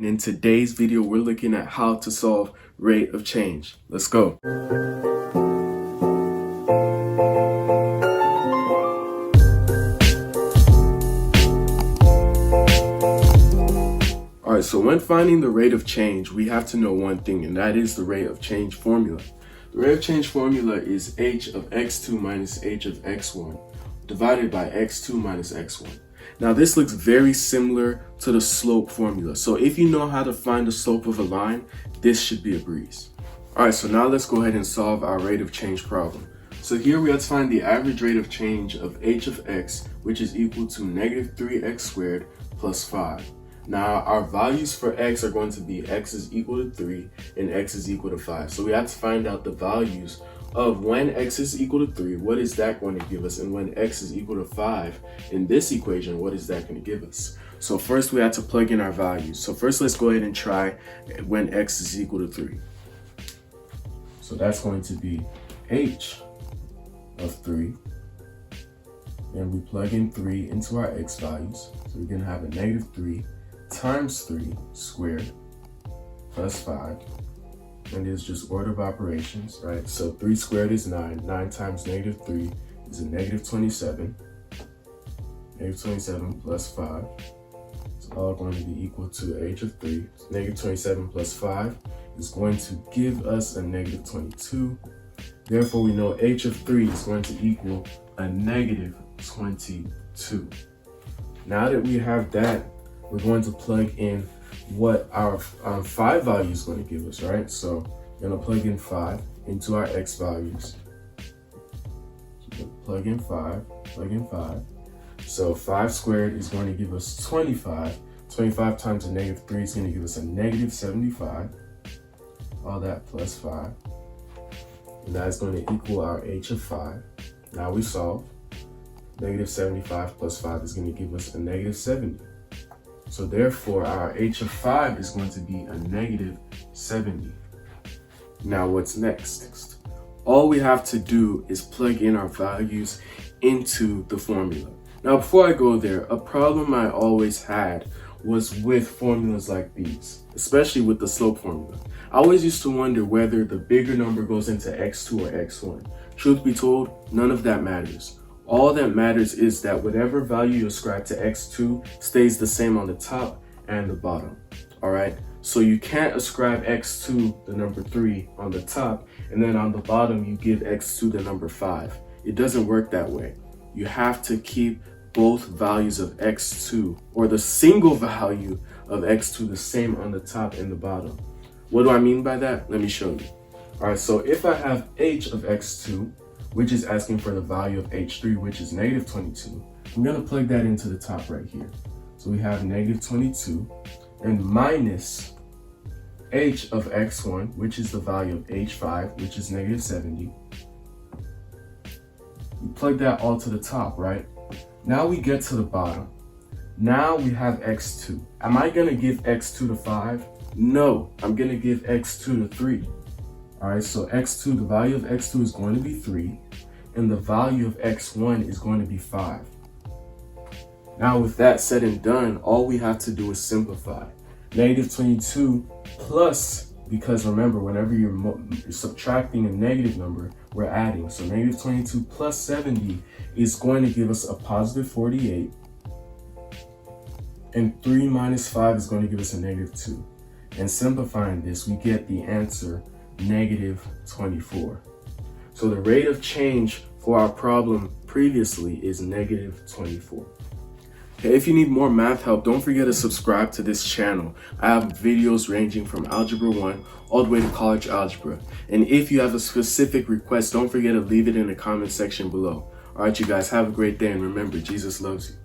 And in today's video, we're looking at how to solve rate of change. Let's go. All right, so when finding the rate of change, we have to know one thing, and that is the rate of change formula. The rate of change formula is h of x2 minus h of x1 divided by x2 minus x1. Now this looks very similar to the slope formula. So if you know how to find the slope of a line, this should be a breeze. All right, so now let's go ahead and solve our rate of change problem. So here we have to find the average rate of change of h of x, which is equal to negative 3x squared plus 5. Now our values for x are going to be x is equal to 3 and x is equal to 5. So we have to find out the values of when x is equal to 3, what is that going to give us? And when x is equal to 5 in this equation, what is that going to give us? So first we have to plug in our values. So first let's go ahead and try when x is equal to 3. So that's going to be h of 3. And we plug in 3 into our x values. So we're going to have a negative 3 times 3 squared plus 5. And it's just order of operations, right? So 3 squared is 9. 9 times negative 3 is a negative 27. Negative 27 plus 5. It's all going to be equal to h of 3. Negative 27 plus 5 is going to give us a negative 22. Therefore, we know h of 3 is going to equal a negative 22. Now that we have that, we're going to plug in what our 5 value is going to give us, right? So we're going to plug in 5 into our x values. So plug in 5. So 5 squared is going to give us 25. 25 times a negative 3 is going to give us a negative 75. All that plus 5. And that's going to equal our h of 5. Now we solve. Negative 75 plus 5 is going to give us a negative 70. So therefore, our h of 5 is going to be a negative 70. Now what's next? All we have to do is plug in our values into the formula. Now before I go there, a problem I always had was with formulas like these, especially with the slope formula. I always used to wonder whether the bigger number goes into x2 or x1. Truth be told, none of that matters. All that matters is that whatever value you ascribe to x2 stays the same on the top and the bottom, all right? So you can't ascribe x2 the number 3 on the top, and then on the bottom you give x2 the number 5. It doesn't work that way. You have to keep both values of x2, or the single value of x2, the same on the top and the bottom. What do I mean by that? Let me show you. All right, so if I have h of x2, which is asking for the value of h3, which is negative 22. I'm going to plug that into the top right here. So we have negative 22 and minus h of x1, which is the value of h5, which is negative 70. We plug that all to the top, right? Now we get to the bottom. Now we have x2. Am I going to give x2 to 5? No, I'm going to give x2 to 3. All right, so x2, the value of x2 is going to be 3, and the value of x1 is going to be 5. Now with that said and done, all we have to do is simplify. Negative 22 plus, because remember, whenever you're subtracting a negative number, we're adding. So negative 22 plus 70 is going to give us a positive 48, and 3 minus 5 is going to give us a negative 2. And simplifying this, we get the answer negative 24. So the rate of change for our problem previously is negative 24. Okay, if you need more math help, don't forget to subscribe to this channel. I have videos ranging from Algebra 1 all the way to College Algebra. And if you have a specific request, don't forget to leave it in the comment section below. All right, you guys, have a great day, and remember, Jesus loves you.